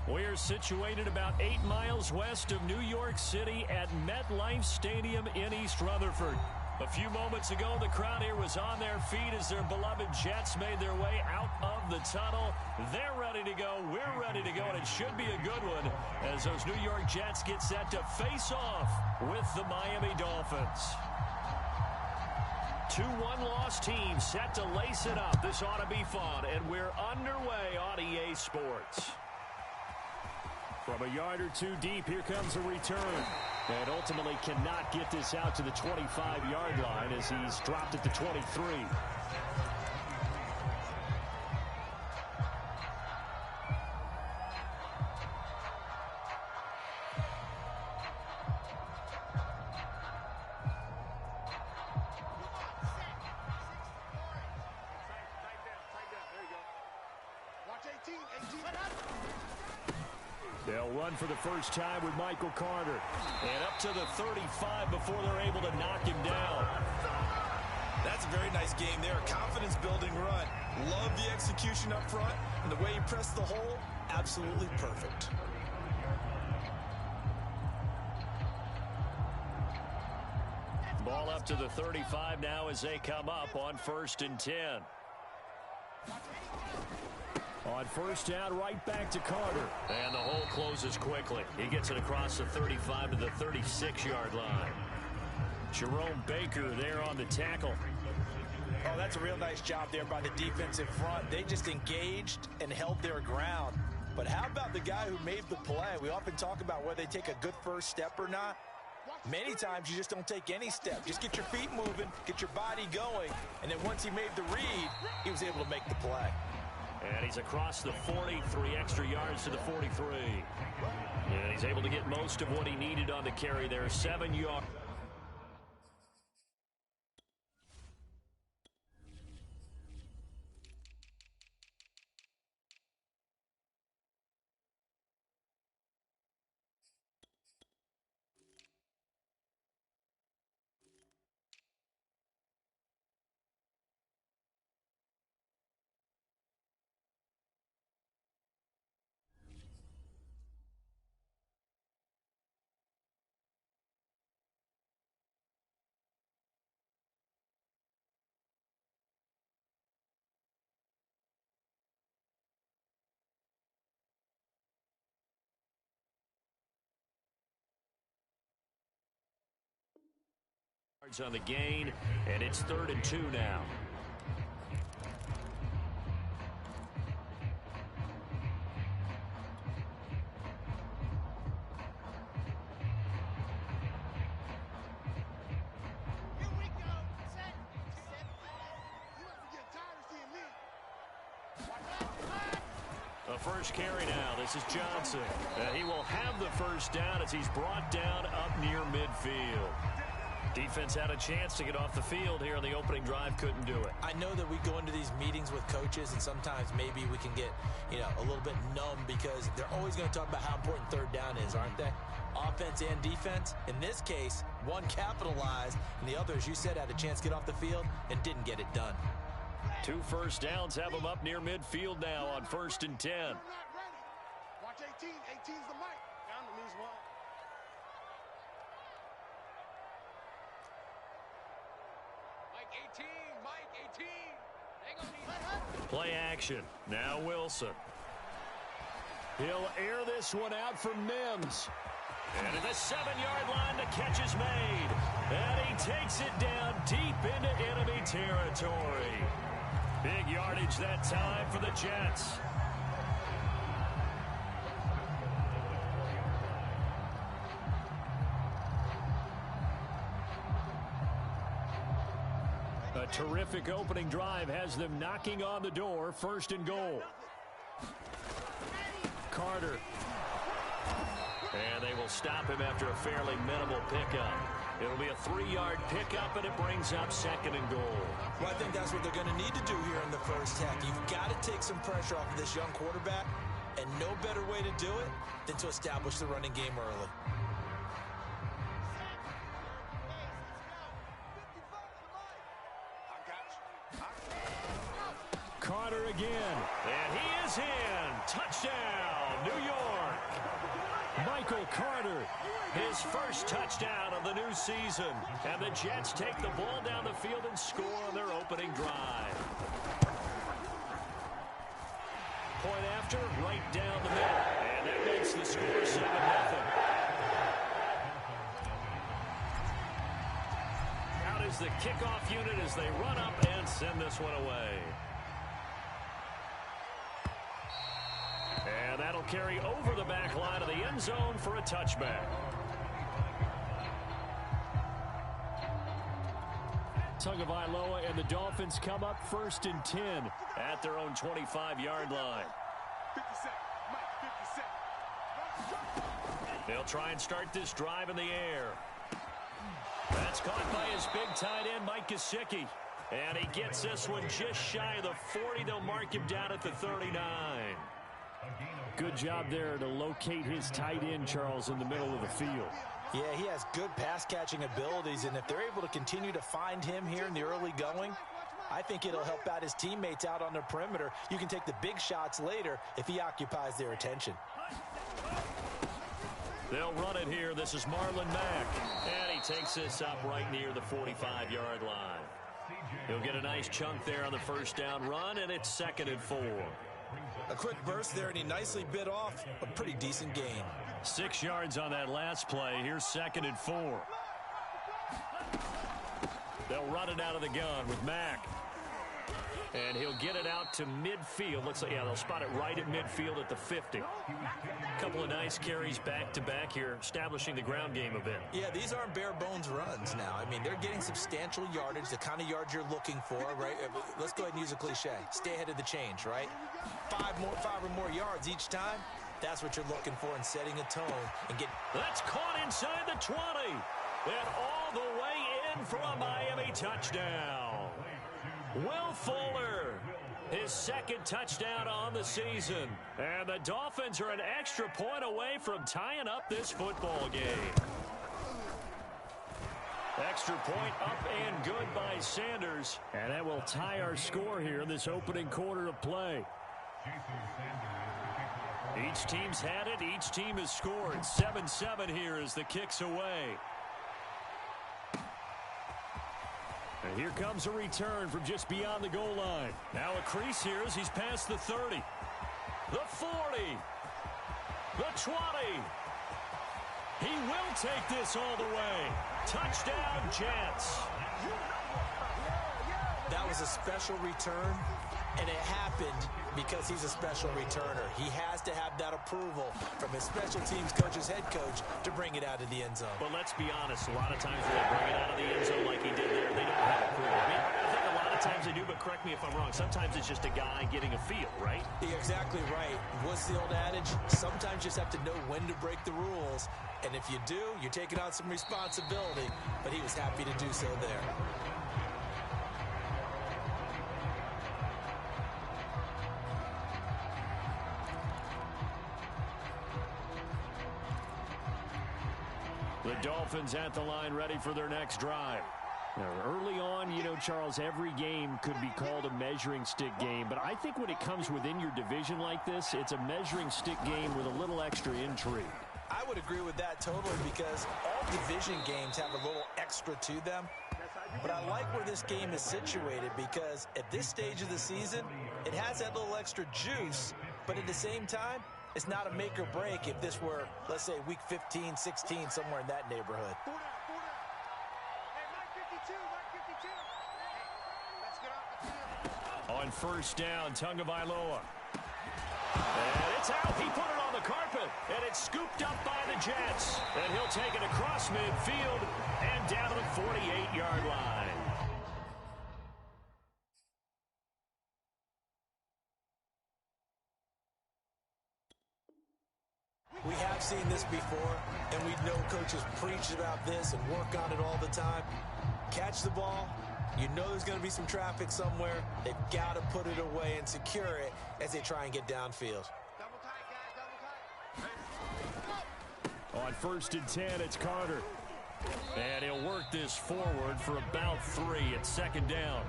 We're situated about 8 miles west of New York City at MetLife Stadium in East Rutherford. A few moments ago, the crowd here was on their feet as their beloved Jets made their way out of the tunnel. They're ready to go. We're ready to go, and it should be a good one as those New York Jets get set to face off with the Miami Dolphins. 2-1 loss team set to lace it up. This ought to be fun, and we're underway on EA Sports. From a yard or two deep, here comes a return. And ultimately cannot get this out to the 25-yard line as he's dropped at the 23. They'll run for the first time with Michael Carter. And up to the 35 before they're able to knock him down. That's a very nice game there. Confidence-building run. Love the execution up front. And the way he pressed the hole, absolutely perfect. Ball up to the 35 now as they come up on 1st and 10. On first down, right back to Carter. And the hole closes quickly. He gets it across the 35 to the 36-yard line. Jerome Baker there on the tackle. Oh, that's a real nice job there by the defensive front. They just engaged and held their ground. But how about the guy who made the play? We often talk about whether they take a good first step or not. Many times you just don't take any step. Just get your feet moving, get your body going, and then once he made the read, he was able to make the play. And he's across the 43 extra yards to the 43. And he's able to get most of what he needed on the carry there. 7 yards. On the gain, and it's 3rd and 2 now. Here we go. Set. You ever get tired of seeing me? The first carry now. This is Johnson. He will have the first down as he's brought down up near midfield. Defense had a chance to get off the field here on the opening drive, couldn't do it. I know that we go into these meetings with coaches, and sometimes maybe we can get, a little bit numb because they're always going to talk about how important 3rd down is, aren't they? Offense and defense. In this case, one capitalized, and the other, as you said, had a chance to get off the field and didn't get it done. 2 first downs have them up near midfield now on 1st and 10. You're not ready. Watch 18. 18's the mic. Down to lose one. Mike 18. Play action. Now Wilson. He'll air this one out for Mims. And at the 7-yard line, the catch is made. And he takes it down deep into enemy territory. Big yardage that time for the Jets. A terrific opening drive has them knocking on the door. 1st and goal. Carter. And they will stop him after a fairly minimal pickup. It'll be a 3-yard pickup, and it brings up 2nd and goal. Well, I think that's what they're going to need to do here in the first half. You've got to take some pressure off of this young quarterback, and no better way to do it than to establish the running game early. Carter again, and he is in. Touchdown, New York. Michael Carter, his first touchdown of the new season. And the Jets take the ball down the field and score on their opening drive. Point after, right down the middle. And that makes the score 7-0. Out is the kickoff unit as they run up and send this one away. And that'll carry over the back line of the end zone for a touchback. Tagovailoa and the Dolphins come up 1st and 10 at their own 25-yard line. 50 cent. Mike, 50 cent. They'll try and start this drive in the air. That's caught by his big tight end, Mike Gesicki. And he gets this one just shy of the 40. They'll mark him down at the 39. Good job there to locate his tight end, Charles, in the middle of the field. Yeah, he has good pass-catching abilities, and if they're able to continue to find him here in the early going, I think it'll help out his teammates out on the perimeter. You can take the big shots later if he occupies their attention. They'll run it here. This is Marlon Mack, and he takes this up right near the 45-yard line. He'll get a nice chunk there on the first down run, and it's 2nd and 4. A quick burst there, and he nicely bit off a pretty decent gain. 6 yards on that last play. Here's 2nd and 4. They'll run it out of the gun with Mack. And he'll get it out to midfield. Looks like, yeah, they'll spot it right at midfield at the 50. Couple of nice carries back-to-back here, establishing the ground game a bit. Yeah, these aren't bare-bones runs now. I mean, they're getting substantial yardage, the kind of yards you're looking for, right? Let's go ahead and use a cliche. Stay ahead of the change, right? 5 or more yards each time. That's what you're looking for in setting a tone and get. That's caught inside the 20. And all the way in for a Miami touchdown. Will Fuller, his 2nd touchdown on the season. And the Dolphins are an extra point away from tying up this football game. Extra point up and good by Sanders. And that will tie our score here in this opening quarter of play. Each team's had it. Each team has scored. 7-7 here as the kick's away. And here comes a return from just beyond the goal line. Now a crease here as he's past the 30. The 40. The 20. He will take this all the way. Touchdown, Jets. That was a special return, and it happened because he's a special returner. He has to have that approval from his special teams coach's head coach to bring it out of the end zone. But let's be honest, a lot of times when they bring it out of the end zone like he did there, they don't have approval. I mean, I think a lot of times they do, but correct me if I'm wrong. Sometimes it's just a guy getting a feel, right? You're exactly right. What's the old adage? Sometimes you just have to know when to break the rules. And if you do, you're taking on some responsibility. But he was happy to do so there. The Dolphins at the line ready for their next drive. Now, early on, you know, Charles, every game could be called a measuring stick game. But I think when it comes within your division like this, it's a measuring stick game with a little extra intrigue. I would agree with that totally because all division games have a little extra to them. But I like where this game is situated because at this stage of the season, it has that little extra juice. But at the same time, it's not a make or break if this were, let's say, week 15, 16, somewhere in that neighborhood. On first down, Tagovailoa. And it's out. He put it on the carpet. And it's scooped up by the Jets. And he'll take it across midfield and down to the 48-yard line. We have seen this before, and we know coaches preach about this and work on it all the time. Catch the ball. You know there's going to be some traffic somewhere. They've got to put it away and secure it as they try and get downfield. On first and 10, it's Carter. And he'll work this forward for about 3 at second down.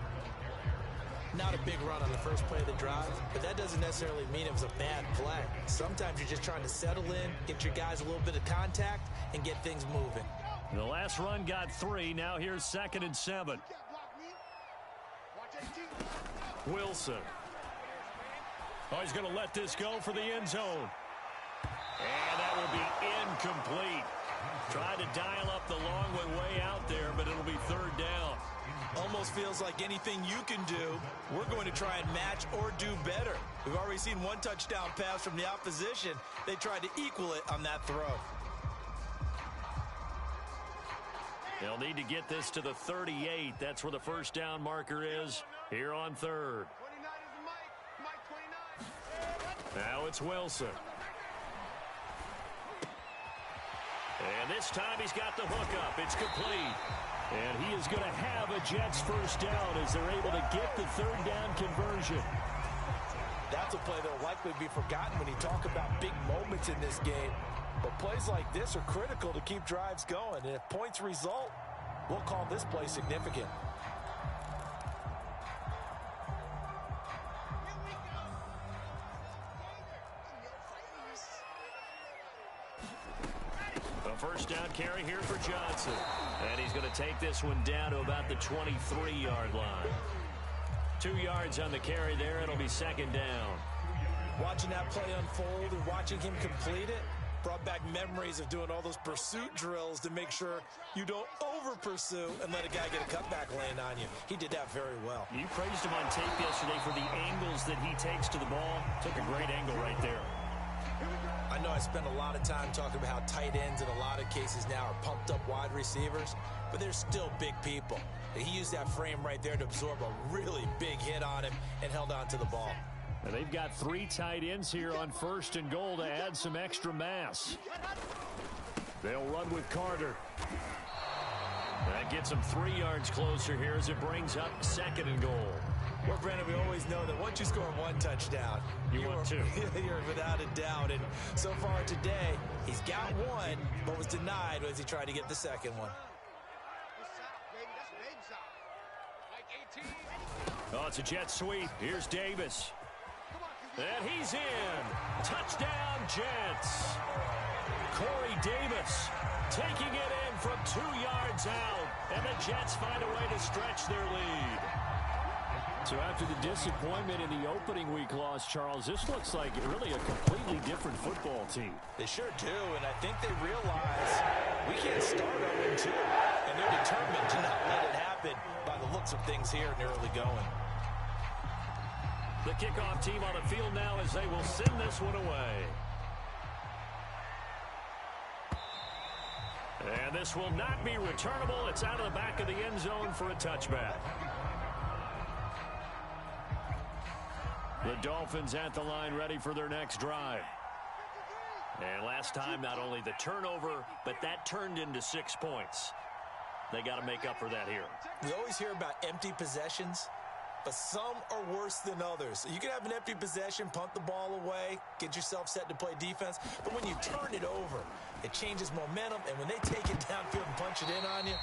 Not a big run on the first play of the drive, but that doesn't necessarily mean it was a bad play. Sometimes you're just trying to settle in, get your guys a little bit of contact, and get things moving. The last run got 3. Now here's 2nd and 7. Wilson. Oh, he's going to let this go for the end zone. And that will be incomplete. Tried to dial up the long way out there, but it'll be 3rd down. Almost feels like anything you can do, we're going to try and match or do better. We've already seen 1 touchdown pass from the opposition. They tried to equal it on that throw. They'll need to get this to the 38. That's where the first down marker is here on 3rd. Now it's Wilson. And this time he's got the hook up. It's complete. And he is going to have a Jets first down as they're able to get the 3rd down conversion. That's a play that will likely be forgotten when you talk about big moments in this game. But plays like this are critical to keep drives going. And if points result, we'll call this play significant. A first down carry here for Johnson. And he's going to take this one down to about the 23-yard line. 2 yards on the carry there. It'll be 2nd down. Watching that play unfold and watching him complete it brought back memories of doing all those pursuit drills to make sure you don't over-pursue and let a guy get a cutback land on you. He did that very well. You praised him on tape yesterday for the angles that he takes to the ball. Took a great angle right there. I know I spent a lot of time talking about how tight ends in a lot of cases now are pumped up wide receivers, but they're still big people. He used that frame right there to absorb a really big hit on him and held on to the ball. And they've got 3 tight ends here on 1st and goal to add some extra mass. They'll run with Carter. That gets them 3 yards closer here as it brings up 2nd and goal. Well, Brandon, we always know that once you score 1 touchdown, you want 2. You're without a doubt. And so far today, he's got 1, but was denied as he tried to get the 2nd one. Oh, it's a jet sweep. Here's Davis. And he's in. Touchdown, Jets. Corey Davis taking it in from 2 yards out. And the Jets find a way to stretch their lead. So after the disappointment in the opening week loss, Charles, this looks like really a completely different football team. They sure do, and I think they realize we can't start 0-2. And they're determined to not let it happen by the looks of things here in the early going. The kickoff team on the field now as they will send this one away. And this will not be returnable. It's out of the back of the end zone for a touchback. The Dolphins at the line ready for their next drive. And last time, not only the turnover, but that turned into 6 points. They got to make up for that here. We always hear about empty possessions, but some are worse than others. You can have an empty possession, punt the ball away, get yourself set to play defense, but when you turn it over, it changes momentum, and when they take it downfield and punch it in on you,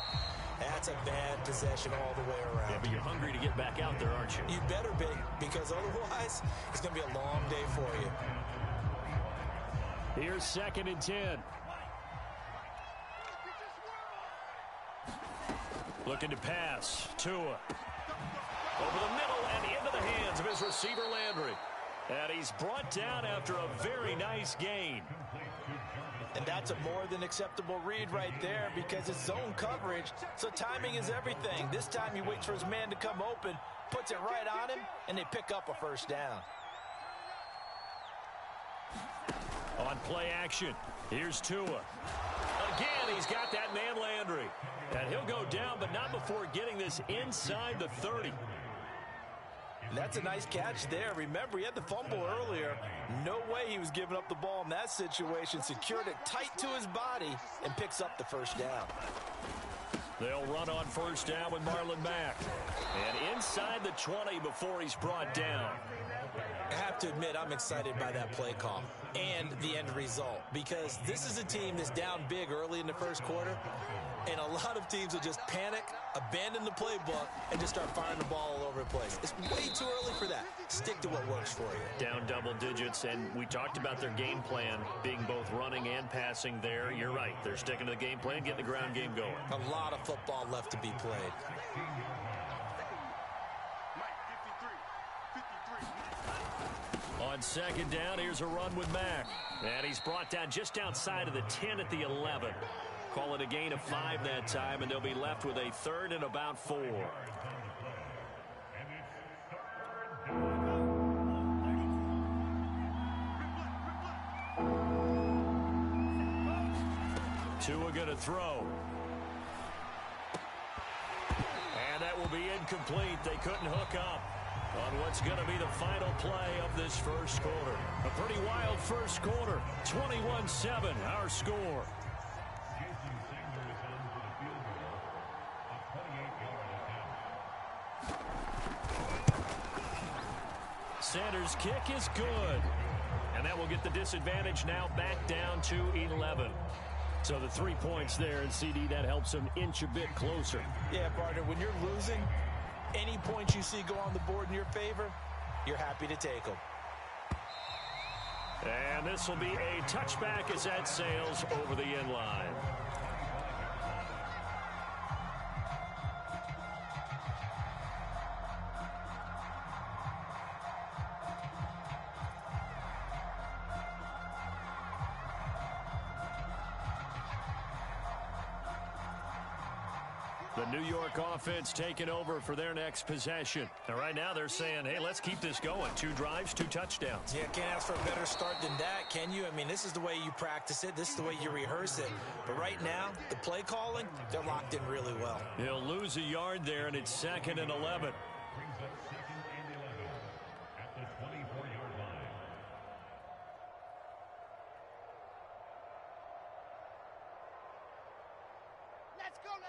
that's a bad possession all the way around. Yeah, but you're hungry to get back out there, aren't you? You better be, because otherwise, it's going to be a long day for you. Here's 2nd and 10. Looking to pass. Tua. Over the middle and into the hands of his receiver, Landry. And he's brought down after a very nice gain. And that's a more than acceptable read right there because it's zone coverage, so timing is everything. This time he waits for his man to come open, puts it right on him, and they pick up a first down. On play action, here's Tua. Again, he's got that man Landry. And he'll go down, but not before getting this inside the 30. And that's a nice catch there. Remember, he had the fumble earlier. No way he was giving up the ball in that situation. Secured it tight to his body and picks up the first down. They'll run on first down with Marlon Mack. And inside the 20 before he's brought down. I have to admit I'm excited by that play call and the end result, because this is a team that's down big early in the first quarter, and a lot of teams will just panic, abandon the playbook, and just start firing the ball all over the place. It's way too early for that. Stick to what works for you. Down double digits, and we talked about their game plan being both running and passing there. You're right. They're sticking to the game plan, getting the ground game going. A lot of football left to be played. On second down, here's a run with Mack. And he's brought down just outside of the 10 at the 11. Call it a gain of 5 that time, and they'll be left with a 3rd and about 4. Tua going to throw. And that will be incomplete. They couldn't hook up on what's going to be the final play of this first quarter. A pretty wild first quarter. 21-7, our score. Sanders' kick is good. And that will get the disadvantage now back down to 11. So the 3 points there, and CD, that helps them inch a bit closer. Yeah, partner, when you're losing, any points you see go on the board in your favor, you're happy to take them. And this will be a touchback as that sails over the end line. The New York offense taking over for their next possession. And right now they're saying, hey, let's keep this going. 2 drives, 2 touchdowns. Yeah, can't ask for a better start than that, can you? I mean, this is the way you practice it. This is the way you rehearse it. But right now, the play calling, they're locked in really well. He'll lose a yard there, and it's 2nd and 11.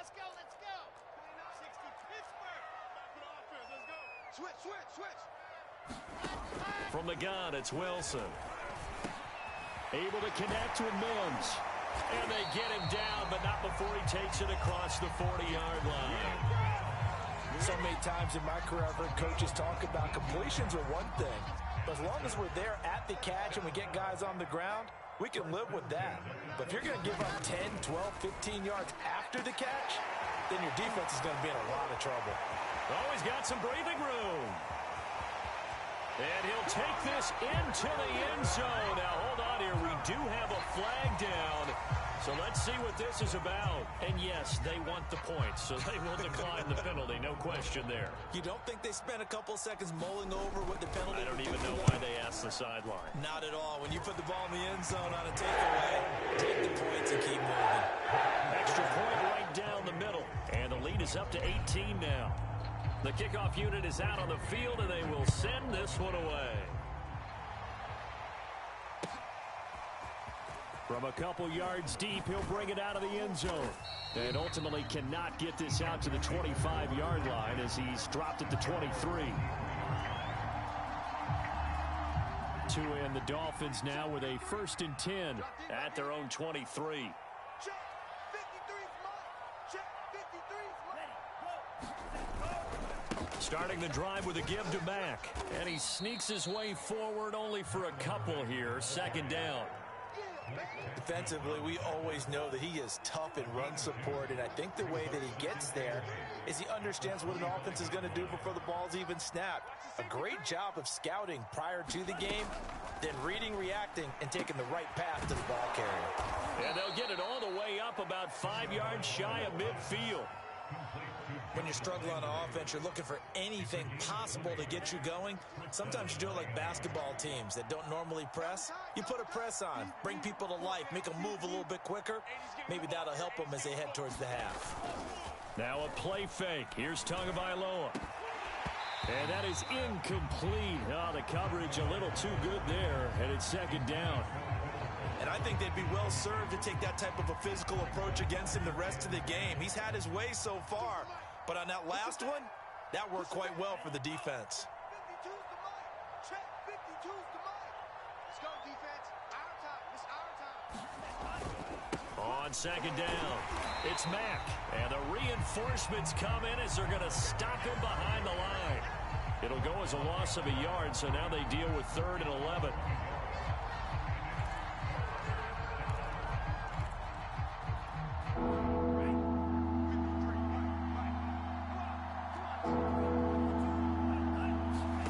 Let's go. 60 Pittsburgh. Let's go. Switch. From the gun, it's Wilson. Able to connect with Mims. And they get him down, but not before he takes it across the 40-yard line. So many times in my career, I've heard coaches talk about completions are one thing. But as long as we're there at the catch and we get guys on the ground, we can live with that. But if you're going to give up 10, 12, 15 yards after the catch, then your defense is going to be in a lot of trouble. Always got some breathing room. And he'll take this into the end zone. Now, hold on here. We do have a flag down. So let's see what this is about. And, yes, they want the points, so they will decline the penalty. No question there. You don't think they spent a couple seconds mulling over what the penalty I don't even know why they asked the sideline. Not at all. When you put the ball in the end zone on a takeaway, take the points and keep moving. Extra point right down the middle. And the lead is up to 18 now. The kickoff unit is out on the field, and they will send this one away. From a couple yards deep, he'll bring it out of the end zone. And ultimately cannot get this out to the 25-yard line as he's dropped at the 23. Tua and the Dolphins now with a 1st and 10 at their own 23. Check. 53's mine. Check. 53's mine. Starting the drive with a give to Mack. And he sneaks his way forward only for a couple here. 2nd down. Defensively, we always know that he is tough in run support, and I think the way that he gets there is he understands what an offense is going to do before the ball's even snapped. A great job of scouting prior to the game, then reading, reacting, and taking the right path to the ball carrier. And they'll get it all the way up about 5 yards shy of midfield. When you're struggling on offense, you're looking for anything possible to get you going. Sometimes you do it like basketball teams that don't normally press. You put a press on, bring people to life, make them move a little bit quicker. Maybe that'll help them as they head towards the half. Now a play fake. Here's Tagovailoa. And that is incomplete. Oh, the coverage a little too good there, and it's 2nd down. And I think they'd be well served to take that type of a physical approach against him the rest of the game. He's had his way so far, but on that last one, that worked quite well for the defense. Choose the money. Let's go, defense. Our time. It's our time. On second down, it's Mack. And the reinforcements come in as they're going to stop him behind the line. It'll go as a loss of a yard, so now they deal with 3rd and 11.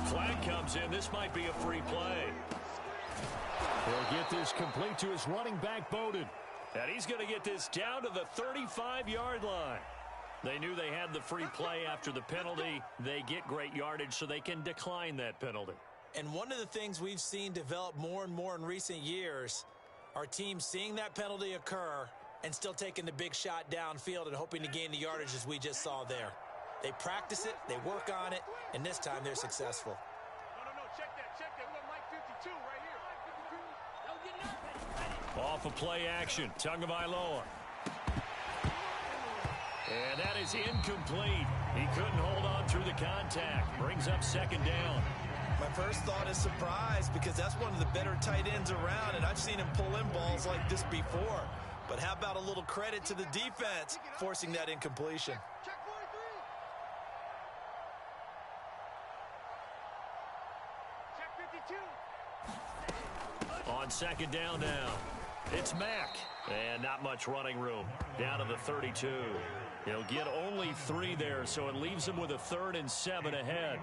Flag comes in. This might be a free play. He'll get this complete to his running back, Bowden. And he's going to get this down to the 35-yard line. They knew they had the free play after the penalty. They get great yardage, so they can decline that penalty. And one of the things we've seen develop more and more in recent years are teams seeing that penalty occur and still taking the big shot downfield and hoping to gain the yardage as we just saw there. They practice it, they work on it, and this time they're successful. No, check that. We got Mike 52 right here. Don't get nervous. Off of play action, Tagovailoa. And that is incomplete. He couldn't hold on through the contact. Brings up second down. My first thought is surprise because that's one of the better tight ends around, and I've seen him pull in balls like this before. But how about a little credit to the defense forcing that incompletion? Check 43. Check 52. On second down now, it's Mack. And not much running room. Down to the 32. He'll get only 3 there, so it leaves him with a 3rd and 7 ahead.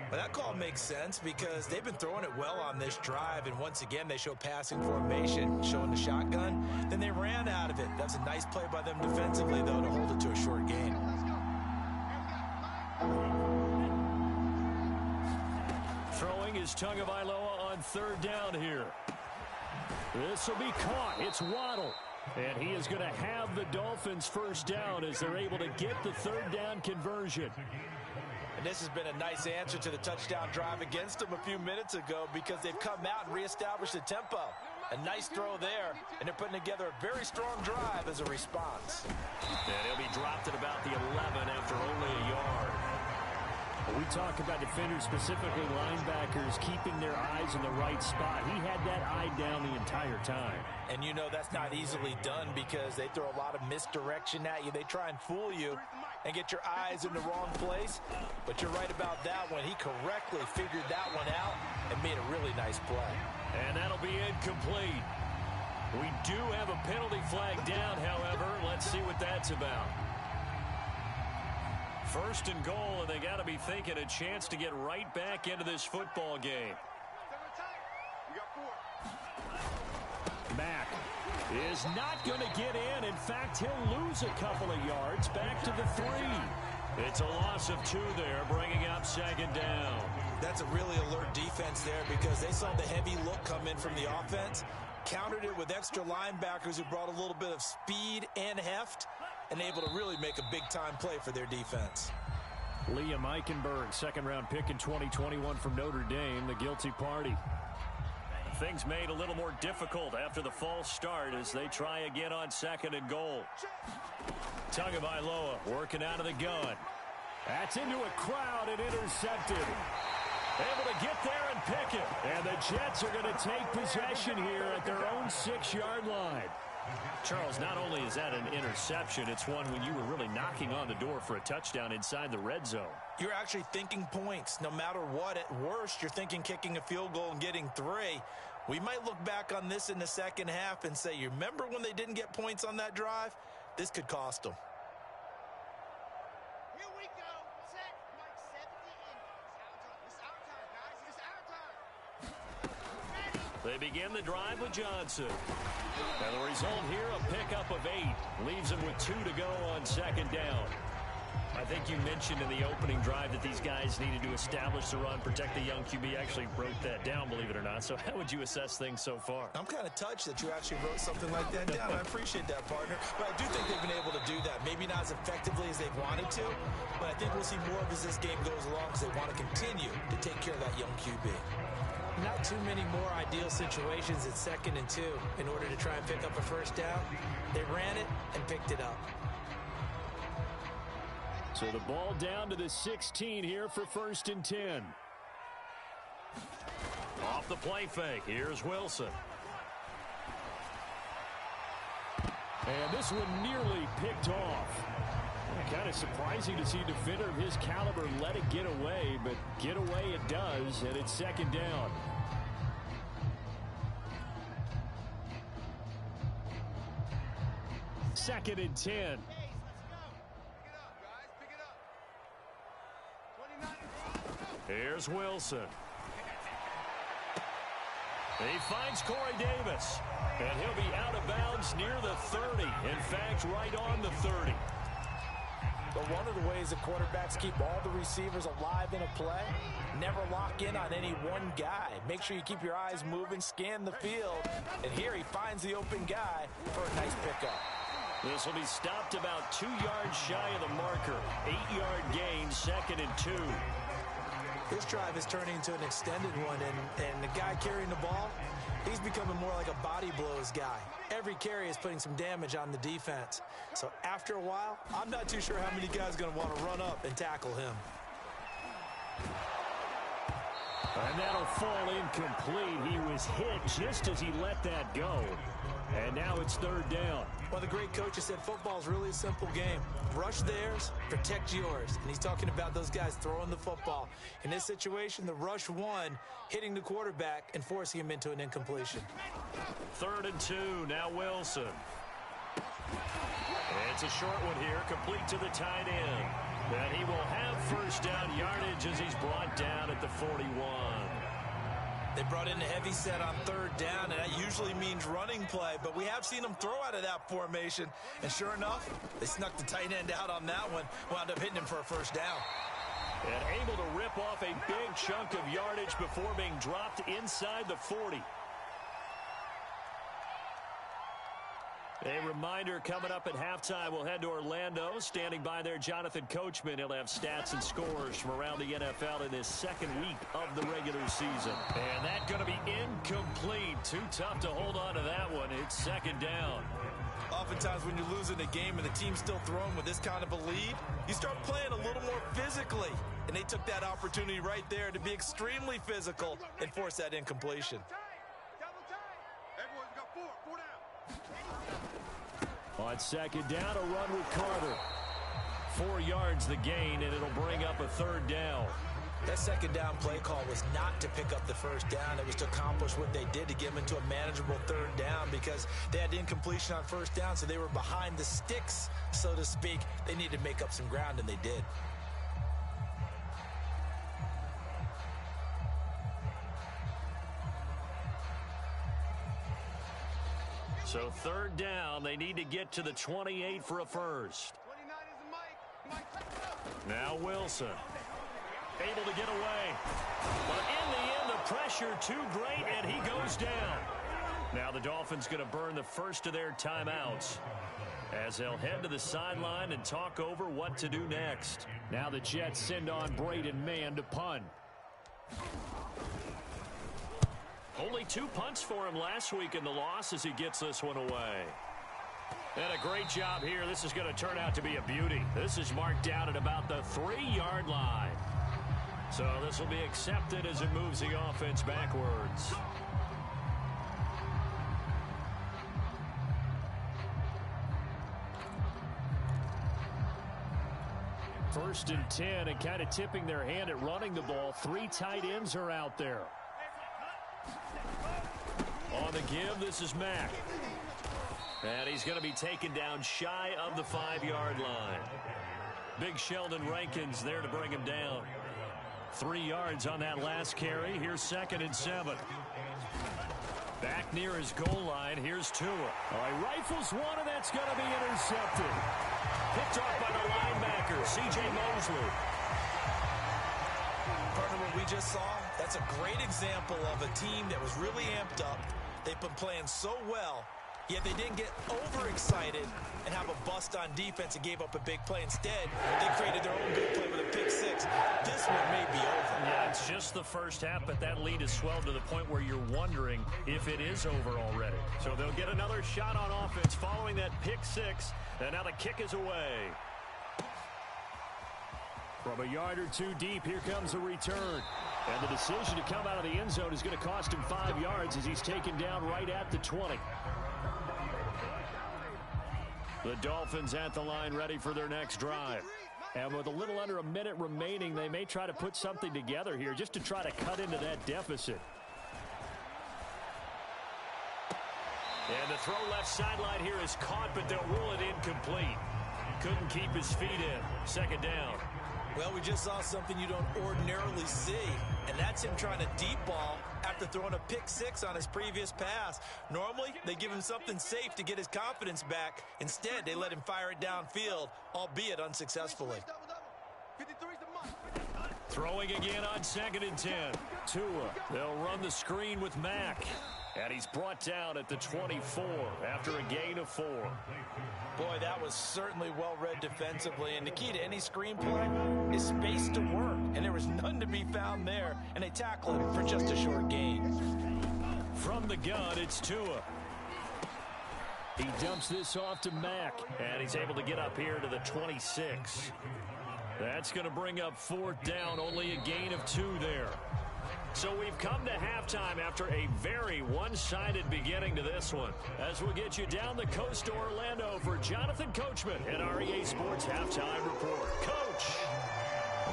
Well, that call makes sense because they've been throwing it well on this drive, and once again they show passing formation, showing the shotgun. Then they ran out of it. That's a nice play by them defensively, though, to hold it to a short gain. Throwing is Tagovailoa on 3rd down here. This will be caught. It's Waddle. And he is going to have the Dolphins first down as they're able to get the 3rd down conversion. And this has been a nice answer to the touchdown drive against them a few minutes ago because they've come out and reestablished the tempo. A nice throw there, and they're putting together a very strong drive as a response. And he'll be dropped at about the 11 after only a yard. We talk about defenders, specifically linebackers, keeping their eyes in the right spot. He had that eye down the entire time. And you know that's not easily done because they throw a lot of misdirection at you. They try and fool you and get your eyes in the wrong place. But you're right about that one. He correctly figured that one out and made a really nice play. And that'll be incomplete. We do have a penalty flag down, however. Let's see what that's about. 1st and goal, and they got to be thinking a chance to get right back into this football game. Mack is not going to get in. In fact, he'll lose a couple of yards back to the 3. It's a loss of 2 there, bringing up second down. That's a really alert defense there because they saw the heavy look come in from the offense, countered it with extra linebackers who brought a little bit of speed and heft, and able to really make a big-time play for their defense. Liam Eichenberg, 2nd-round pick in 2021 from Notre Dame, the guilty party. Things made a little more difficult after the false start as they try again on 2nd and goal. Tagovailoa working out of the gun. That's into a crowd and intercepted. Able to get there and pick it. And the Jets are going to take possession here at their own 6-yard line. Charles, not only is that an interception, it's one when you were really knocking on the door for a touchdown inside the red zone. You're actually thinking points. No matter what, at worst, you're thinking kicking a field goal and getting 3. We might look back on this in the second half and say, you remember when they didn't get points on that drive? This could cost them. Here we go. Set. Mike 70 in. It's our time, guys. It's our time. They begin the drive with Johnson. And the result here, a pickup of 8. Leaves them with 2 to go on 2nd down. I think you mentioned in the opening drive that these guys needed to establish the run, protect the young QB. Actually wrote that down, believe it or not. So how would you assess things so far? I'm kind of touched that you actually wrote something like that down. I appreciate that, partner. But I do think they've been able to do that. Maybe not as effectively as they've wanted to, but I think we'll see more of as this game goes along because they want to continue to take care of that young QB. Not too many more ideal situations at 2nd and 2 in order to try and pick up a first down. They ran it and picked it up. So the ball down to the 16 here for 1st and 10. Off the play fake, here's Wilson. And this one nearly picked off. Kind of surprising to see a defender of his caliber let it get away, but get away it does, and it's second down. Second and 10. Let's go. Pick it up, guys. Pick it up. 29. Here's Wilson. He finds Corey Davis, and he'll be out of bounds near the 30. In fact, right on the 30. But one of the ways that quarterbacks keep all the receivers alive in a play, never lock in on any one guy. Make sure you keep your eyes moving, scan the field, and here he finds the open guy for a nice pickup. This will be stopped about 2 yards shy of the marker. 8-yard gain, second and 2. This drive is turning into an extended one, and the guy carrying the ball, he's becoming more like a body blows guy. Every carry is putting some damage on the defense. So after a while, I'm not too sure how many guys are going to want to run up and tackle him. And that'll fall incomplete. He was hit just as he let that go. And now it's third down. Well, the great coach has said football is really a simple game. Rush theirs, protect yours. And he's talking about those guys throwing the football. In this situation, the rush one, hitting the quarterback and forcing him into an incompletion. Third and 2, now Wilson. It's a short one here, complete to the tight end. And he will have first down yardage as he's brought down at the 41. They brought in a heavy set on third down, and that usually means running play, but we have seen them throw out of that formation, and sure enough, they snuck the tight end out on that one, wound up hitting him for a first down. And able to rip off a big chunk of yardage before being dropped inside the 40. A reminder, coming up at halftime, we'll head to Orlando. Standing by there, Jonathan Coachman. He'll have stats and scores from around the NFL in this second week of the regular season. And that's going to be incomplete. Too tough to hold on to that one. It's second down. Oftentimes when you're losing a game and the team's still throwing with this kind of a lead, you start playing a little more physically. And they took that opportunity right there to be extremely physical and force that incompletion. Double time. Everyone's got four down. On second down, a run with Carter. 4 yards the gain, and it'll bring up a third down. That second down play call was not to pick up the first down. It was to accomplish what they did, to get them into a manageable third down, because they had incompletion on first down, so they were behind the sticks, so to speak. They needed to make up some ground, and they did. So third down, they need to get to the 28 for a first. 29 is the mic. Mike, let's go. Now Wilson, able to get away. But in the end, the pressure too great, and he goes down. Now the Dolphins going to burn the first of their timeouts as they'll head to the sideline and talk over what to do next. Now the Jets send on Braden Mann to punt. Only 2 punts for him last week in the loss as he gets this one away. And a great job here. This is going to turn out to be a beauty. This is marked down at about the 3-yard line. So this will be accepted as it moves the offense backwards. First and 10, and kind of tipping their hand at running the ball. 3 tight ends are out there. On the give, this is Mack. And he's going to be taken down shy of the 5-yard line. Big Sheldon Rankins there to bring him down. 3 yards on that last carry. Here's second and 7. Back near his goal line. Here's Tua. All right, rifles one, and that's going to be intercepted. Picked off by the linebacker, C.J. Mosley. Partner, what we just saw, that's a great example of a team that was really amped up. They've been playing so well, yet they didn't get overexcited and have a bust on defense and gave up a big play. Instead, they created their own good play with a pick six. This one may be over. Yeah, it's just the first half, but that lead has swelled to the point where you're wondering if it is over already. So they'll get another shot on offense following that pick six, and now the kick is away. From a yard or two deep, here comes the return. And the decision to come out of the end zone is going to cost him 5 yards as he's taken down right at the 20. The Dolphins at the line ready for their next drive. And with a little under a minute remaining, they may try to put something together here just to try to cut into that deficit. And the throw left sideline here is caught, but they'll rule it incomplete. Couldn't keep his feet in. Second down. Well, we just saw something you don't ordinarily see, and that's him trying to deep ball after throwing a pick six on his previous pass. Normally, they give him something safe to get his confidence back. Instead, they let him fire it downfield, albeit unsuccessfully. Throwing again on 2nd and 10. Tua, they'll run the screen with Mack. And he's brought down at the 24 after a gain of 4. Boy, that was certainly well read defensively. And the key to any screenplay is space to work. And there was none to be found there. And they tackle him for just a short gain. From the gun, it's Tua. He dumps this off to Mack. And he's able to get up here to the 26. That's going to bring up 4th down. Only a gain of 2 there. So we've come to halftime after a very one-sided beginning to this one. As we'll get you down the coast to Orlando for Jonathan Coachman and our EA Sports Halftime Report. Coach!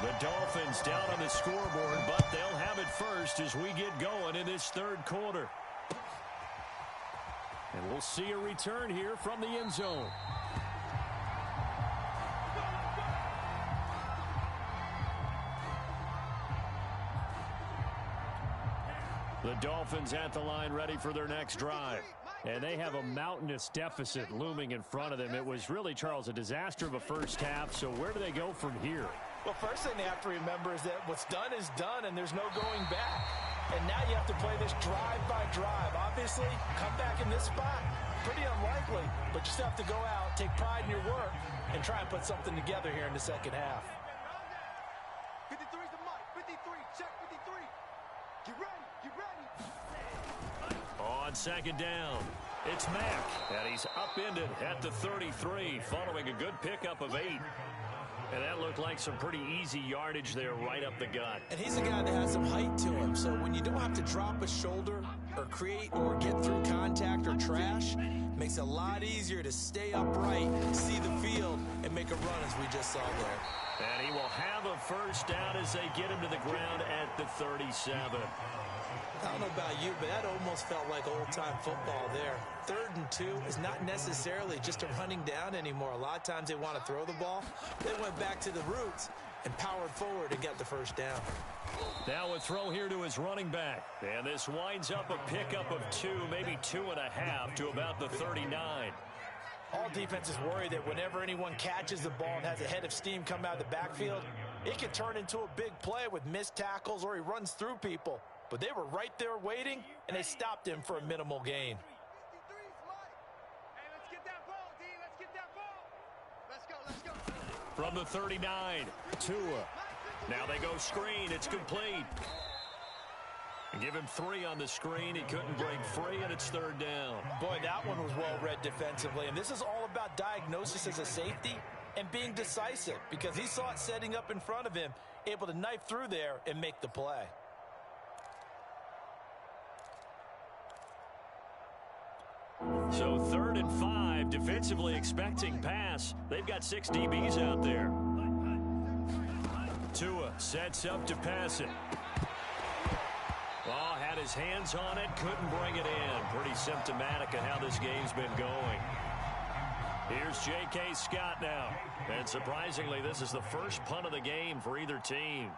The Dolphins down on the scoreboard, but they'll have it first as we get going in this 3rd quarter. And we'll see a return here from the end zone. The Dolphins at the line ready for their next drive. And they have a mountainous deficit looming in front of them. It was really, Charles, a disaster of a first half. So where do they go from here? Well, first thing they have to remember is that what's done is done and there's no going back. And now you have to play this drive by drive. Obviously, come back in this spot, pretty unlikely. But you still have to go out, take pride in your work, and try and put something together here in the second half. 53's the mark. 53, check 53. Get ready, get ready. On 2nd down, it's Mack, and he's upended at the 33 following a good pickup of 8. And that looked like some pretty easy yardage there right up the gut. And he's a guy that has some height to him, so when you don't have to drop a shoulder or create or get through contact or trash, makes it a lot easier to stay upright, see the field, and make a run as we just saw there. And he will have a first down as they get him to the ground at the 37. I don't know about you, but that almost felt like old-time football there. 3rd and 2 is not necessarily just a running down anymore. A lot of times they want to throw the ball. They went back to the roots and powered forward and got the first down. Now a throw here to his running back. And this winds up a pickup of 2, maybe 2.5 to about the 39. All defenses worry that whenever anyone catches the ball and has a head of steam come out of the backfield, it can turn into a big play with missed tackles or he runs through people. But they were right there waiting, and they stopped him for a minimal gain. 53's Mike. Hey, let's get that ball, D. Let's get that ball. Let's go, let's go. From the 39, Tua. Now they go screen. It's complete. Give him 3 on the screen. He couldn't break free, and it's 3rd down. Boy, that one was well read defensively. And this is all about diagnosis as a safety and being decisive because he saw it setting up in front of him, able to knife through there and make the play. So 3rd and 5, defensively expecting pass. They've got 6 DBs out there. Tua sets up to pass it. Oh, had his hands on it, couldn't bring it in. Pretty symptomatic of how this game's been going. Here's J.K. Scott now. And surprisingly, this is the first punt of the game for either team.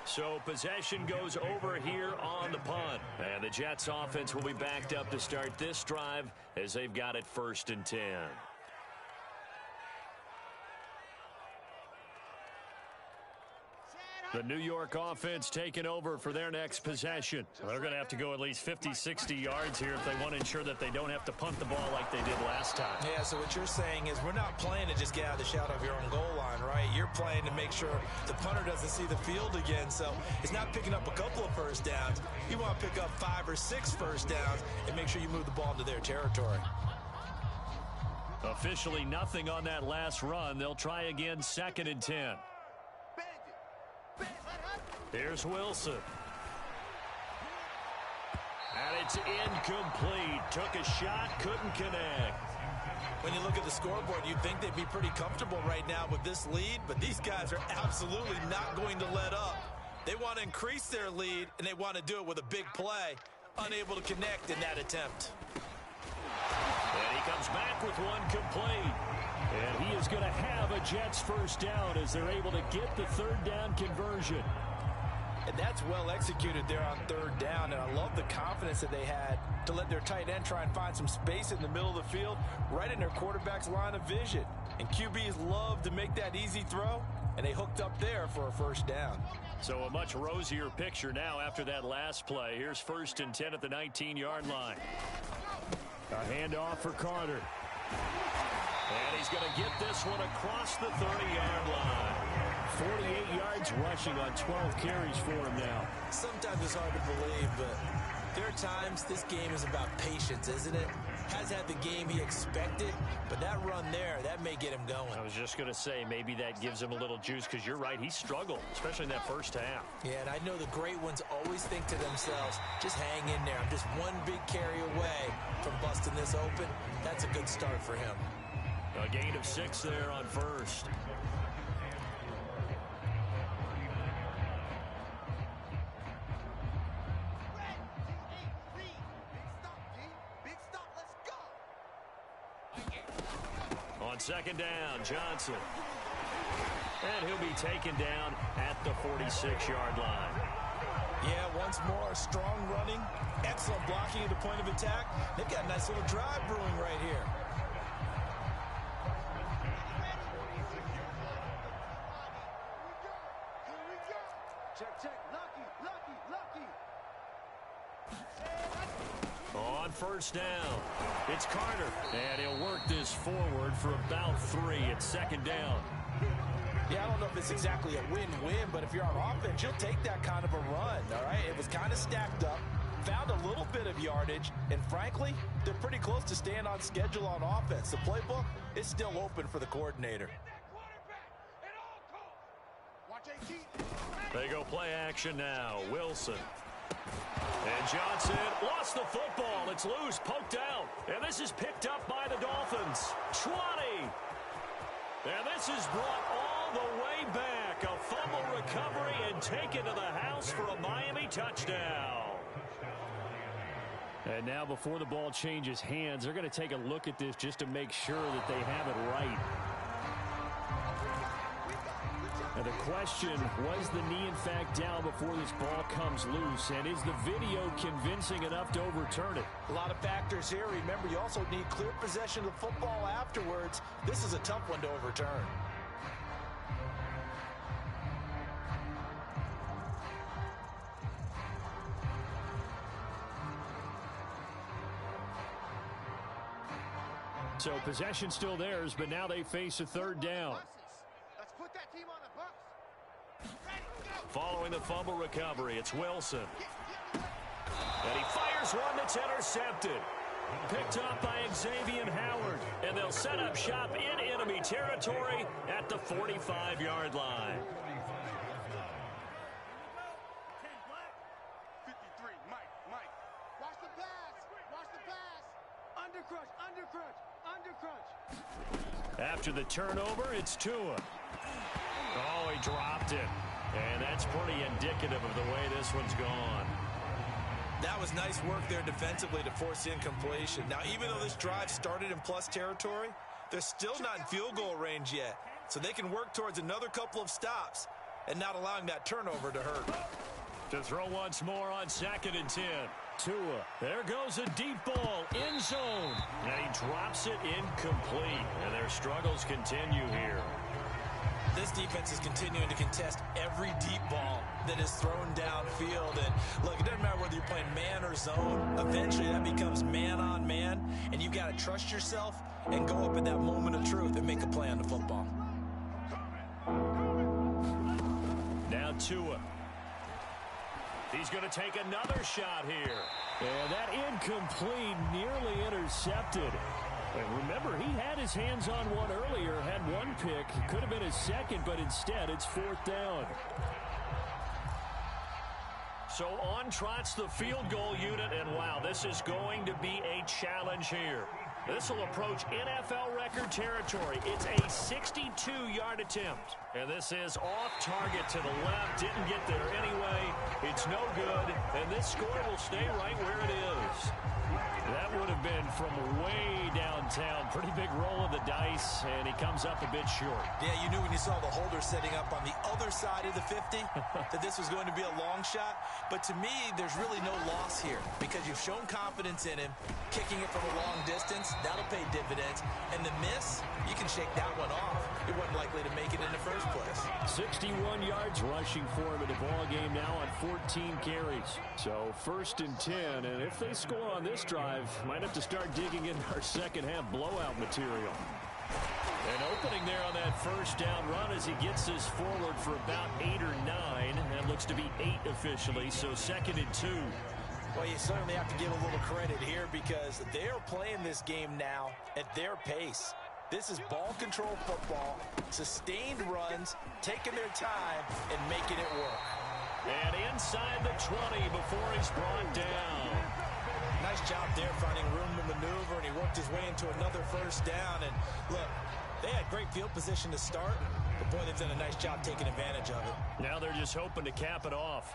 So possession goes over here on the punt. And the Jets offense will be backed up to start this drive as they've got it 1st and 10. The New York offense taking over for their next possession. They're going to have to go at least 50, 60 yards here if they want to ensure that they don't have to punt the ball like they did last time. Yeah, so what you're saying is we're not playing to just get out of the shadow of your own goal line, right? You're playing to make sure the punter doesn't see the field again. So it's not picking up a couple of first downs. You want to pick up 5 or 6 first downs and make sure you move the ball into their territory. Officially nothing on that last run. They'll try again, 2nd and 10. Here's Wilson. And it's incomplete. Took a shot, couldn't connect. When you look at the scoreboard, you'd think they'd be pretty comfortable right now with this lead, but these guys are absolutely not going to let up. They want to increase their lead, and they want to do it with a big play. Unable to connect in that attempt. And he comes back with one complete. And he is going to have a Jets first down as they're able to get the 3rd down conversion. And that's well executed there on 3rd down, and I love the confidence that they had to let their tight end try and find some space in the middle of the field, right in their quarterback's line of vision. And QBs love to make that easy throw, and they hooked up there for a first down. So a much rosier picture now after that last play. Here's 1st and 10 at the 19-yard line. A handoff for Carter. And he's going to get this one across the 30-yard line. 48 yards rushing on 12 carries for him now. Sometimes it's hard to believe, but there are times this game is about patience, isn't it? Has had the game he expected, but that run there, that may get him going. I was just going to say, maybe that gives him a little juice, because you're right, he struggled, especially in that first half. Yeah, and I know the great ones always think to themselves, just hang in there. I'm just one big carry away from busting this open. That's a good start for him. A gain of 6 there on 1st. On 2nd down, Johnson. And he'll be taken down at the 46-yard line. Yeah, once more, strong running, excellent blocking at the point of attack. They've got a nice little drive brewing right here. Check. Lucky. On 1st down, it's Carter. And he'll work this forward for about 3 at 2nd down. Yeah, I don't know if it's exactly a win-win, but if you're on offense, you'll take that kind of a run, all right? It was kind of stacked up, found a little bit of yardage, and frankly, they're pretty close to staying on schedule on offense. The playbook is still open for the coordinator. They go play action now. Wilson. And Johnson lost the football. It's loose, poked out. And this is picked up by the Dolphins. 20. And this is brought all the way back. A fumble recovery and taken to the house for a Miami touchdown. And now before the ball changes hands, they're going to take a look at this just to make sure that they have it right. And the question, was the knee in fact down before this ball comes loose? And is the video convincing enough to overturn it? A lot of factors here. Remember, you also need clear possession of the football afterwards. This is a tough one to overturn. So possession still theirs, but now they face a 3rd down. Let's put that team on the bus. Following the fumble recovery, it's Wilson. And he fires one that's intercepted. Picked up by Xavier Howard. And they'll set up shop in enemy territory at the 45-yard line. 53, Mike. Watch the pass. Undercrunch. After the turnover, it's Tua. Oh, he dropped it. And that's pretty indicative of the way this one's gone. That was nice work there defensively to force incompletion. Now, even though this drive started in plus territory, they're still not in field goal range yet. So they can work towards another couple of stops and not allowing that turnover to hurt. To throw once more on 2nd and 10. Tua. There goes a deep ball. End zone. And he drops it incomplete. And their struggles continue here. This defense is continuing to contest every deep ball that is thrown downfield. And look, it doesn't matter whether you're playing man or zone. Eventually that becomes man on man. And you've got to trust yourself and go up in that moment of truth and make a play on the football. Now Tua. He's going to take another shot here. And that incomplete, nearly intercepted. And remember, he had his hands on one earlier, had one pick. Could have been his second, but instead it's 4th down. So on trots the field goal unit, and wow, this is going to be a challenge here. This will approach NFL record territory. It's a 62-yard attempt. And this is off target to the left. Didn't get there anyway. It's no good. And this score will stay right where it is. That would have been from way downtown. Pretty big roll of the dice, and he comes up a bit short. Yeah, you knew when you saw the holder setting up on the other side of the 50 that this was going to be a long shot. But to me, there's really no loss here because you've shown confidence in him. Kicking it from a long distance, that'll pay dividends. And the miss, you can shake that one off. He wasn't likely to make it in the first place. 61 yards rushing for him in the ball game now on 14 carries. So 1st and 10, and if they score on this drive, might have to start digging in our second half blowout material. And opening there on that 1st down run as he gets this forward for about 8 or 9. That looks to be 8 officially, so 2nd and 2. Well, you certainly have to give a little credit here because they're playing this game now at their pace. This is ball control football, sustained runs, taking their time, and making it work. And inside the 20 before he's brought down. Nice job there finding room to maneuver, and he worked his way into another 1st down. And look, they had great field position to start, but boy, they've done a nice job taking advantage of it. Now they're just hoping to cap it off.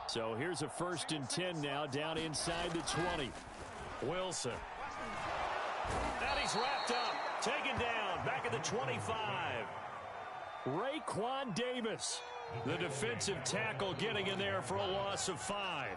So here's a 1st and 10 now down inside the 20. Wilson. And he's wrapped up. Taken down. Back at the 25. Raekwon Davis, the defensive tackle, getting in there for a loss of 5.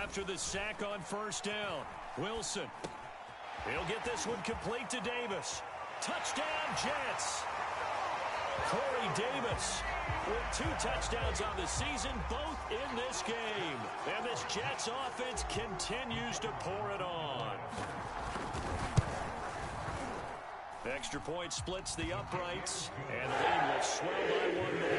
After the sack on 1st down, Wilson. He'll get this one complete to Davis. Touchdown, Jets. Corey Davis with 2 touchdowns on the season, both in this game. And this Jets offense continues to pour it on. The extra point splits the uprights, and the lead will swell by 1 more.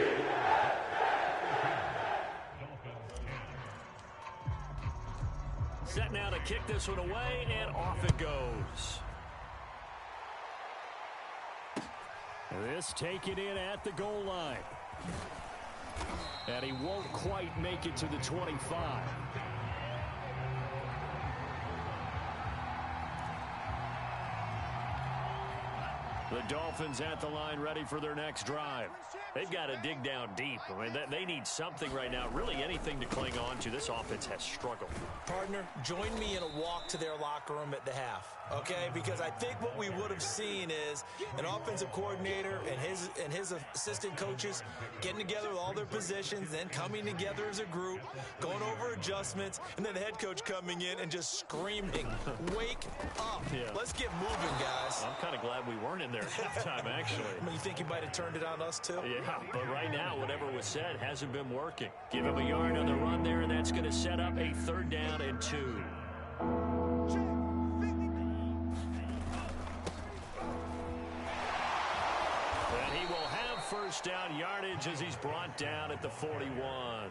Set now to kick this one away, and off it goes. This taken in at the goal line. And he won't quite make it to the 25. The Dolphins at the line ready for their next drive. They've got to dig down deep. I mean, they need something right now, really anything to cling on to. This offense has struggled. Partner, join me in a walk to their locker room at the half, okay? Because I think what we would have seen is an offensive coordinator and his assistant coaches getting together with all their positions, then coming together as a group, going over adjustments, and then the head coach coming in and just screaming, wake up. Yeah. Let's get moving, guys. I'm kind of glad we weren't in there at halftime, actually. I mean, you think he might have turned it on us, too? Yeah, but right now, whatever was said hasn't been working. Give him a yard on the run there, and that's going to set up a 3rd down and 2. And he will have 1st down yardage as he's brought down at the 41.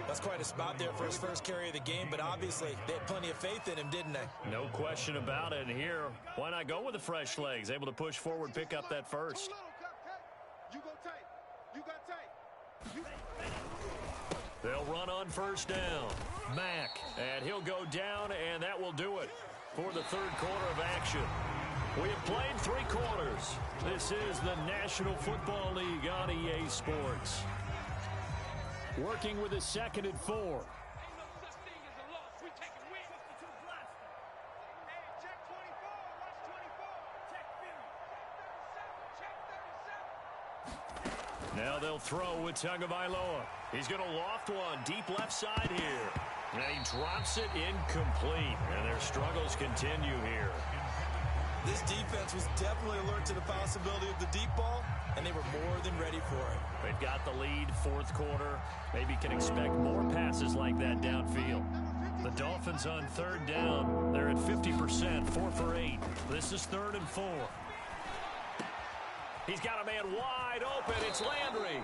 That's quite a spot there for his first carry of the game, but obviously they had plenty of faith in him, didn't they? No question about it. And here, why not go with the fresh legs? Able to push forward, pick up that first. They'll run on 1st down. Mack, and he'll go down, and that will do it for the 3rd quarter of action. We have played 3 quarters. This is the National Football League on EA Sports. Working with a 2nd and 4. Now they'll throw with Tagovailoa. He's going to loft one deep left side here. And he drops it incomplete. And their struggles continue here. This defense was definitely alert to the possibility of the deep ball, and they were more than ready for it. They've got the lead, 4th quarter. Maybe can expect more passes like that downfield. The Dolphins on third down. They're at 50%, 4 for 8. This is 3rd and 4. He's got a man wide open. It's Landry.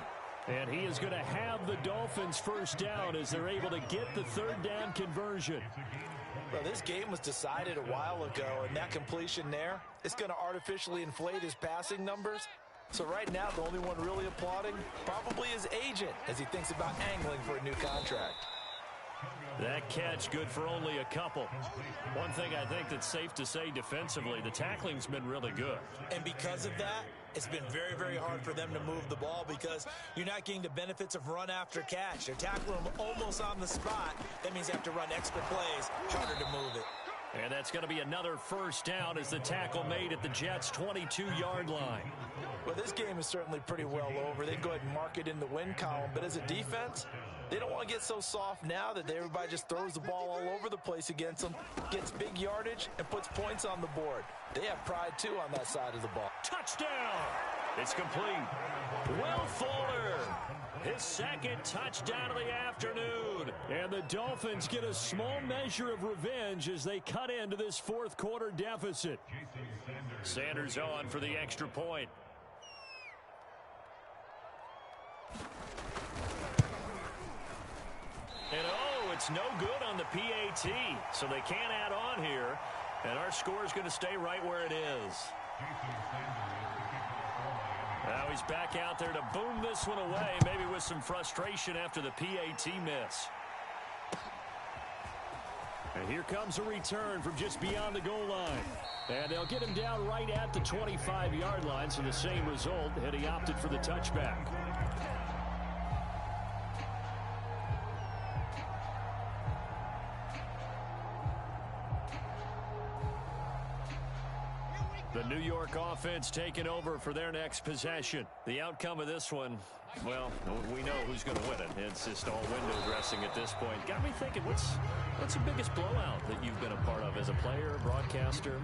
And he is going to have the Dolphins first down as they're able to get the 3rd down conversion. Well, this game was decided a while ago, and that completion there is going to artificially inflate his passing numbers. So right now, the only one really applauding probably his agent as he thinks about angling for a new contract. That catch good for only a couple. One thing I think that's safe to say defensively, the tackling's been really good. And because of that, it's been very, very hard for them to move the ball because you're not getting the benefits of run after catch. They're tackling them almost on the spot. That means they have to run extra plays, harder to move it. And that's going to be another first down as the tackle made at the Jets' 22-yard line. Well, this game is certainly pretty well over. They can go ahead and mark it in the win column. But as a defense, they don't want to get so soft now that everybody just throws the ball all over the place against them, gets big yardage, and puts points on the board. They have pride, too, on that side of the ball. Touchdown! It's complete. Will Fuller, his 2nd touchdown of the afternoon. And the Dolphins get a small measure of revenge as they cut into this 4th quarter deficit. Sanders on for the extra point. And it's no good on the PAT, so they can't add on here. And our score is going to stay right where it is. Now he's back out there to boom this one away, maybe with some frustration after the PAT miss. And here comes a return from just beyond the goal line. And they'll get him down right at the 25-yard line, so the same result, and he opted for the touchback. The New York offense taking over for their next possession. The outcome of this one, well, we know who's going to win it. It's just all window dressing at this point. Got me thinking, what's the biggest blowout that you've been a part of as a player, broadcaster?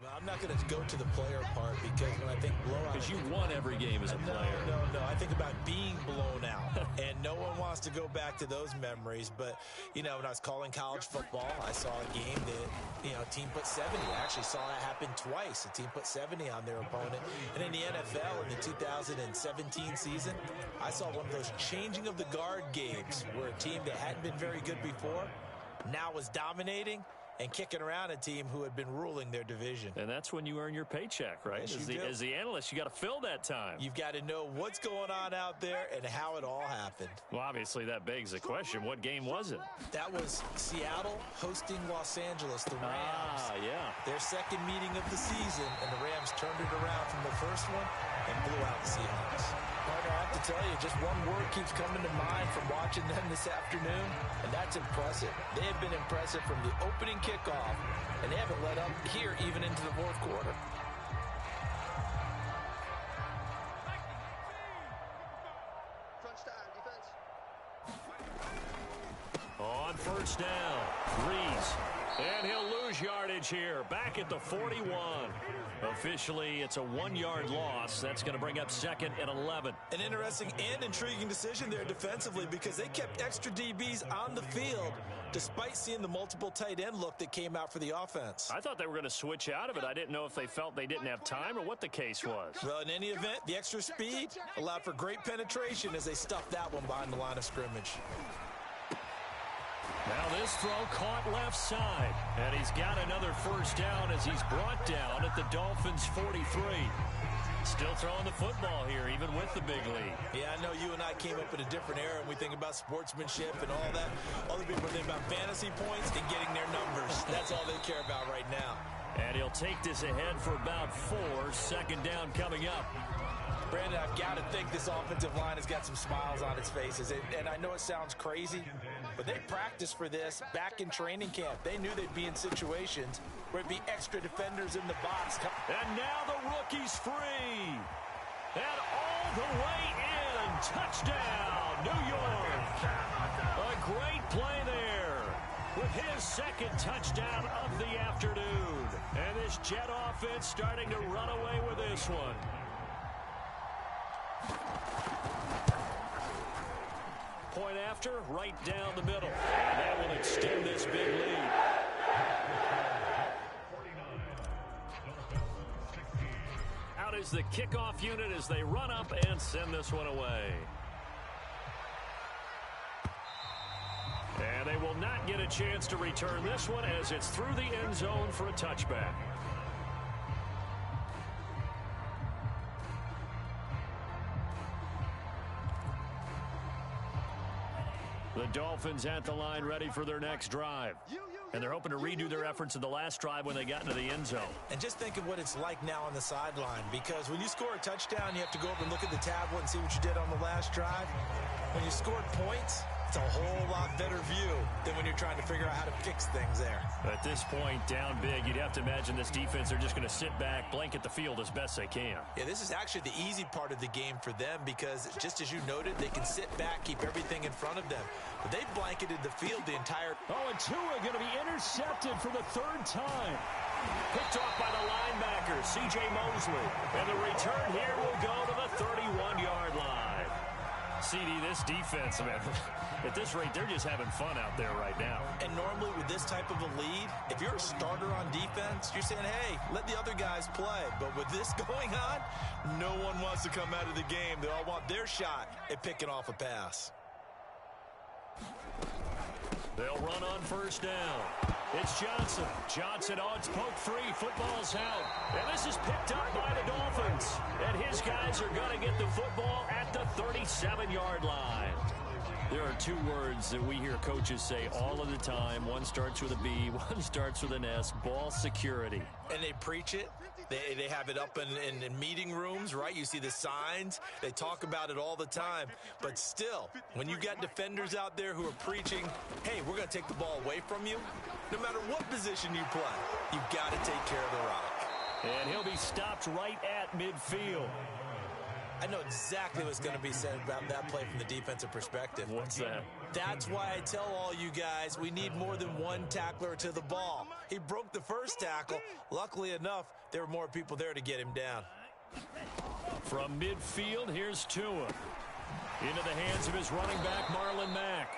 Well, I'm not going to go to the player part because when I think blowout... Because you won every game as a player. No. I think about being blown out. And no one wants to go back to those memories. But, when I was calling college football, I saw a game that, a team put 70. I actually saw that happen twice. A team put 70 on their opponent. And in the NFL, in the 2017 season, I saw one of those changing of the guard games where a team that hadn't been very good before now was dominating and kicking around a team who had been ruling their division. And that's when you earn your paycheck, right? Yes, as the analyst, you got to fill that time. You've got to know what's going on out there and how it all happened. Well, obviously, that begs the question, what game was it? That was Seattle hosting Los Angeles, the Rams. Yeah. Their 2nd meeting of the season, and the Rams turned it around from the first one and blew out the Seahawks. Partner, I have to tell you, just one word keeps coming to mind from watching them this afternoon, and that's impressive. They have been impressive from the opening kickoff, and they haven't let up here even into the 4th quarter. Crunch time, defense. On first down, Reese. And he'll lose yardage here, back at the 41. Officially, it's a 1-yard loss. That's going to bring up 2nd and 11. An interesting and intriguing decision there defensively because they kept extra DBs on the field despite seeing the multiple tight end look that came out for the offense. I thought they were going to switch out of it. I didn't know if they felt they didn't have time or what the case was. Well, in any event, the extra speed allowed for great penetration as they stuffed that one behind the line of scrimmage. Now this throw caught left side, and he's got another first down as he's brought down at the Dolphins' 43. Still throwing the football here, even with the big lead. Yeah, I know you and I came up in a different era, and we think about sportsmanship and all that. Other people think about fantasy points and getting their numbers. That's all they care about right now. And he'll take this ahead for about 4. 2nd down coming up. Brandon, I've got to think this offensive line has got some smiles on its faces. And I know it sounds crazy, But they practiced for this back in training camp. They knew they'd be in situations where it'd be extra defenders in the box. And now the rookie's free. And all the way in. Touchdown, New York. A great play there with his second touchdown of the afternoon. And this Jet offense starting to run away with this one. Point after, right down the middle. And that will extend this big lead. Out is the kickoff unit as they run up and send this one away. And they will not get a chance to return this one as it's through the end zone for a touchback. The Dolphins at the line ready for their next drive. And they're hoping to redo their efforts in the last drive when they got into the end zone. And just think of what it's like now on the sideline, because when you score a touchdown, you have to go over and look at the tablet and see what you did on the last drive. When you scored points, it's a whole lot better view than when you're trying to figure out how to fix things there. At this point, down big, you'd have to imagine this defense are just going to sit back, blanket the field as best they can. Yeah, this is actually the easy part of the game for them because, just as you noted, they can sit back, keep everything in front of them. But they've blanketed the field the entire... Oh, and Tua going to be intercepted for the third time. Picked off by the linebacker, C.J. Mosley. And the return here will go to the 31-yard line. CD, this defense, man, at this rate, they're just having fun out there right now. And normally with this type of a lead, if you're a starter on defense, you're saying, hey, let the other guys play. But with this going on, no one wants to come out of the game. They all want their shot at picking off a pass. They'll run on first down. It's Johnson. Johnson, oh, it's poke free. Football's out. And this is picked up by the Dolphins. And his guys are going to get the football at the 37-yard line. There are two words that we hear coaches say all of the time. One starts with a B, one starts with an S. Ball security. And they preach it. They have it up in meeting rooms, right? You see the signs. They talk about it all the time. But still, when you got defenders out there who are preaching, hey, we're going to take the ball away from you, no matter what position you play, you've got to take care of the rock. And he'll be stopped right at midfield. I know exactly what's going to be said about that play from the defensive perspective. What's that? That's why I tell all you guys we need more than one tackler to the ball. He broke the first tackle. Luckily enough, there were more people there to get him down. From midfield, here's Tua. Into the hands of his running back, Marlon Mack.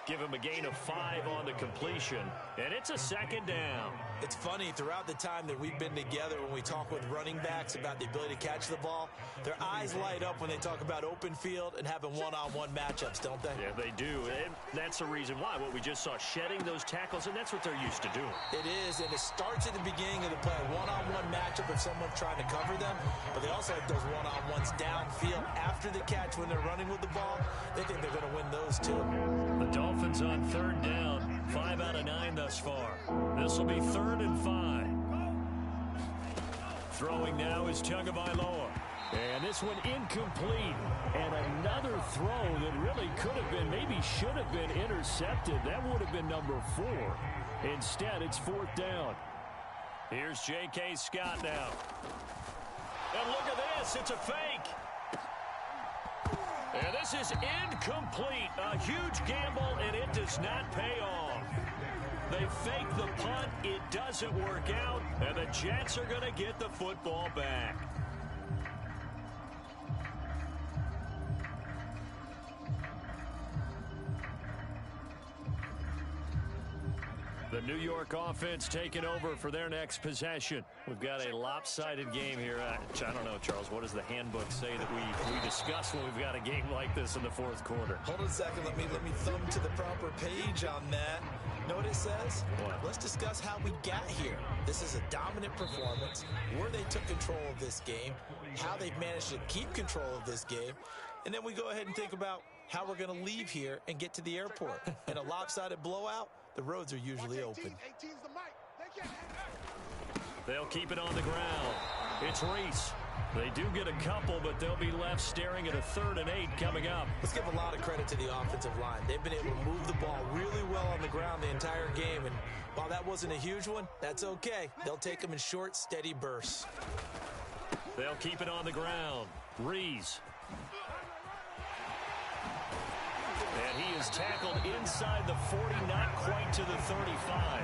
Give him a gain of 5 on the completion, and it's a second down. It's funny, throughout the time that we've been together, when we talk with running backs about the ability to catch the ball, their eyes light up when they talk about open field and having one-on-one matchups, don't they? Yeah, they do, and that's the reason why. What we just saw, shedding those tackles, and that's what they're used to doing. It is, and it starts at the beginning of the play, a one-on-one matchup if someone's trying to cover them, but they also have those one-on-ones downfield after the catch when they're running with the ball. They think they're going to win those too. The Dolphins on third down, 5 out of 9 thus far. This will be 3rd and 5. Throwing now is Tagovailoa. And this one incomplete. And another throw that really could have been, maybe should have been intercepted. That would have been number 4. Instead, it's 4th down. Here's J.K. Scott now. And look at this. It's a fake. And this is incomplete. A huge gamble, and it does not pay off. They fake the punt. It doesn't work out, and the Jets are going to get the football back. The New York offense taking over for their next possession. We've got a lopsided game here. I don't know, Charles, what does the handbook say that we discuss when we've got a game like this in the 4th quarter? Hold on a second. Let me thumb to the proper page on that. Know what it says? What? Let's discuss how we got here. This is a dominant performance, where they took control of this game, how they've managed to keep control of this game, and then we go ahead and think about how we're going to leave here and get to the airport. In a lopsided blowout, the roads are usually open. They'll keep it on the ground. It's Reese. They do get a couple, but they'll be left staring at a 3rd and 8 coming up. Let's give a lot of credit to the offensive line. They've been able to move the ball really well on the ground the entire game, and while that wasn't a huge one, that's okay. They'll take them in short, steady bursts. They'll keep it on the ground. Rees. And he is tackled inside the 40, not quite to the 35.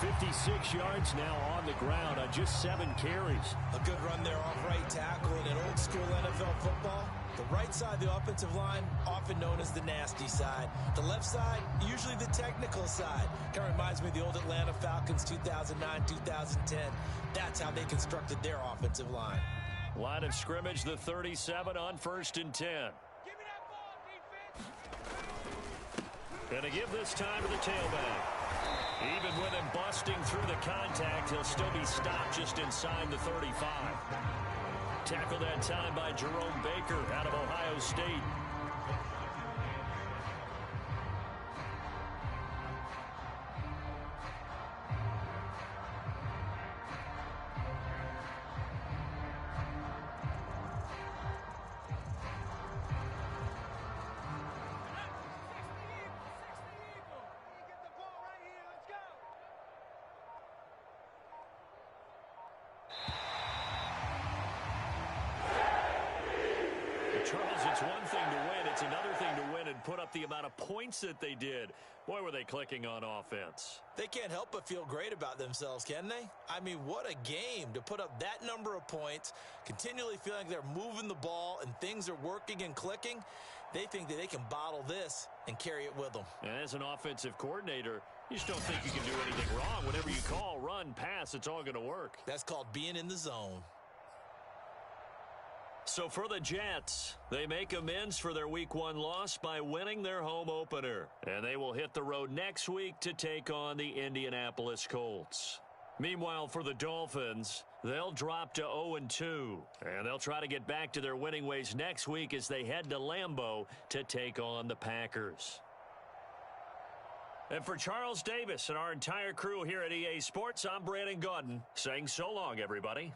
56 yards now on the ground on just 7 carries. A good run there off right tackle in an old-school NFL football. The right side of the offensive line, often known as the nasty side. The left side, usually the technical side. Kind of reminds me of the old Atlanta Falcons 2009, 2010. That's how they constructed their offensive line. Line of scrimmage, the 37 on 1st and 10. And to give this time to the tailback. Even with him busting through the contact, he'll still be stopped just inside the 35. Tackled that time by Jerome Baker out of Ohio State. Charles, it's one thing to win. It's another thing to win and put up the amount of points that they did. Boy, were they clicking on offense. They can't help but feel great about themselves, can they? I mean, what a game to put up that number of points, continually feeling like they're moving the ball and things are working and clicking. They think that they can bottle this and carry it with them. And as an offensive coordinator, you just don't think you can do anything wrong. Whatever you call, run, pass, it's all going to work. That's called being in the zone. So for the Jets, they make amends for their Week 1 loss by winning their home opener. And they will hit the road next week to take on the Indianapolis Colts. Meanwhile, for the Dolphins, they'll drop to 0-2. And they'll try to get back to their winning ways next week as they head to Lambeau to take on the Packers. And for Charles Davis and our entire crew here at EA Sports, I'm Brandon Gaudin saying so long, everybody.